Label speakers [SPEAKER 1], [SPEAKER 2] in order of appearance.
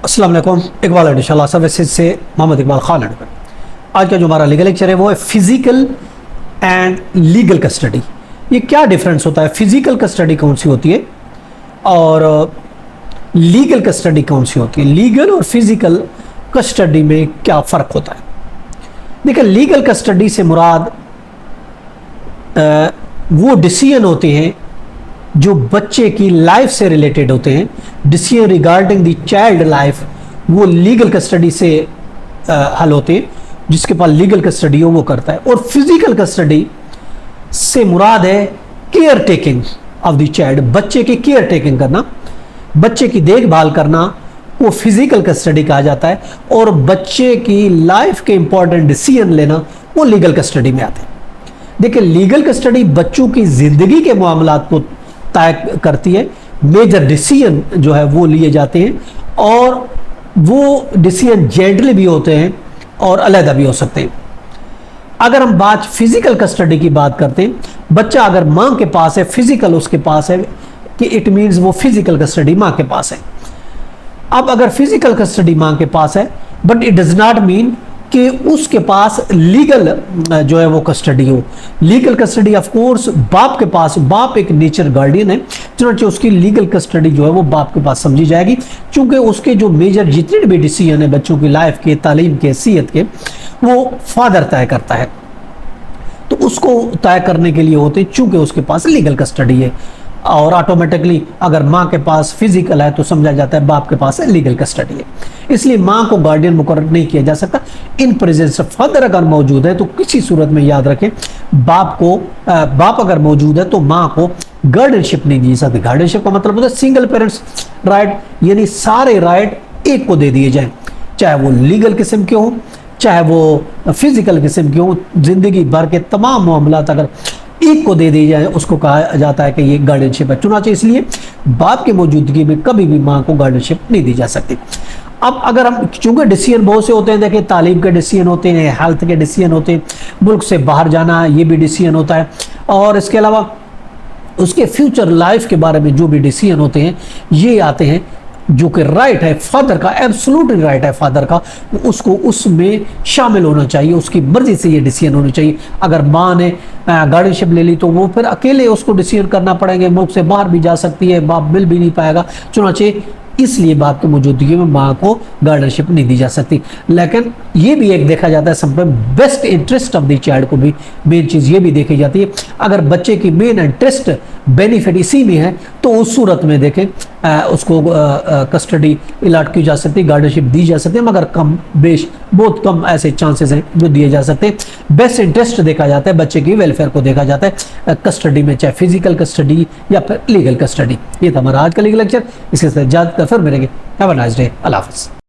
[SPEAKER 1] अस्सलाम वालेकुम। इकबाल इंशाल्लाह सर्विसेज से मोहम्मद इकबाल खान। आज का जो हमारा लीगल लेक्चर है वो है फिजिकल एंड लीगल कस्टडी। ये क्या डिफरेंस होता है, फिजिकल कस्टडी कौन सी होती है और लीगल कस्टडी कौन सी होती है, लीगल और फिजिकल कस्टडी में क्या फ़र्क होता है। देखिए, लीगल कस्टडी से मुराद वो डिसीजन होते हैं जो बच्चे की लाइफ से रिलेटेड होते हैं। Decision regarding the child life वो लीगल कस्टडी से हल होते हैं। जिसके पास लीगल कस्टडी हो वो करता है। और फिजिकल कस्टडी से मुराद है care taking of the child, बच्चे की केयर टेकिंग करना, बच्चे की देखभाल करना, वो फिजिकल कस्टडी कहा जाता है। और बच्चे की लाइफ के इंपॉर्टेंट डिसीजन लेना वो लीगल कस्टडी में आते हैं। देखिए, लीगल कस्टडी बच्चों की जिंदगी के मामलात को तय करती है। मेजर डिसीजन जो है वो लिए जाते हैं और वो डिसीजन जेंटली भी होते हैं और अलहदा भी हो सकते हैं। अगर हम बात फिजिकल कस्टडी की बात करते हैं, बच्चा अगर मां के पास है, फिजिकल उसके पास है, कि इट मींस वो फिजिकल कस्टडी मां के पास है। अब अगर फिजिकल कस्टडी मां के पास है, but it does not mean कि उसके पास लीगल जो है वो कस्टडी हो। लीगल कस्टडी ऑफ कोर्स बाप के पास, बाप एक नेचर गार्डियन है, चुनाचे उसकी लीगल कस्टडी जो है वो बाप के पास समझी जाएगी, क्योंकि उसके जो मेजर जितने भी डिसीजन है बच्चों की लाइफ के, तालीम के, सेहत के, वो फादर तय करता है। तो उसको तय करने के लिए होते हैं, चूंकि उसके पास लीगल कस्टडी है। और ऑटोमेटिकली अगर माँ के पास फिजिकल है तो समझा जाता है बाप के पास है लीगल कस्टडी है। इसलिए माँ को गार्डियन मुकर्रर नहीं किया जा सकता। इन प्रेजेंस फादर अगर मौजूद है तो किसी सूरत में याद रखें, बाप अगर मौजूद है तो माँ को गार्डियनशिप नहीं दी सकती। गार्डियनशिप का मतलब होता है सिंगल पेरेंट्स राइट, यानी सारे राइट एक को दे दिए जाए, चाहे वो लीगल किस्म के हो, चाहे वो फिजिकल किस्म के हो। जिंदगी भर के तमाम मामलात अगर एक को दे दी जाए उसको कहा जाता है कि ये गार्डियनशिप है। चुनाचे इसलिए बाप की मौजूदगी में कभी भी माँ को गार्डियनशिप नहीं दी जा सकती। अब अगर हम, चूंकि डिसीजन बहुत से होते हैं, देखिए तालीम के डिसीजन होते हैं, हेल्थ के डिसीजन होते हैं, मुल्क से बाहर जाना ये भी डिसीजन होता है, और इसके अलावा उसके फ्यूचर लाइफ के बारे में जो भी डिसीजन होते हैं ये आते हैं, जो कि राइट है फादर का, एब्सोल्युटली राइट है फादर का, उसको उसमें शामिल होना चाहिए, उसकी मर्जी से ये डिसीजन होना चाहिए। अगर माँ ने गार्डियनशिप ले ली तो वो फिर अकेले उसको डिसीजन करना पड़ेंगे, मुल्क से बाहर भी जा सकती है, बाप मिल भी नहीं पाएगा। चुनाचे इसलिए बाप की मौजूदगी में माँ को गार्डियनशिप नहीं दी जा सकती। लेकिन ये भी एक देखा जाता है sometime best interest of the child को भी मेन चीज़ ये भी देखी जाती है। अगर बच्चे की मेन इंटरेस्ट बेनिफिट इसी में है तो उस सूरत में देखें उसको कस्टडी अलॉट की जा सकती है, गार्डियनशिप दी जा सकती है, मगर कम बेश बहुत कम ऐसे चांसेस हैं जो दिए जा सकते हैं। बेस्ट इंटरेस्ट देखा जाता है, बच्चे की वेलफेयर को देखा जाता है कस्टडी में, चाहे फिजिकल कस्टडी या फिर लीगल कस्टडी। ये था हमारा आज का लीगल लेक्चर। इसके साथ इजाज़त, फिर मिलेंगे। Have a nice day. Allah हाफ़िज़।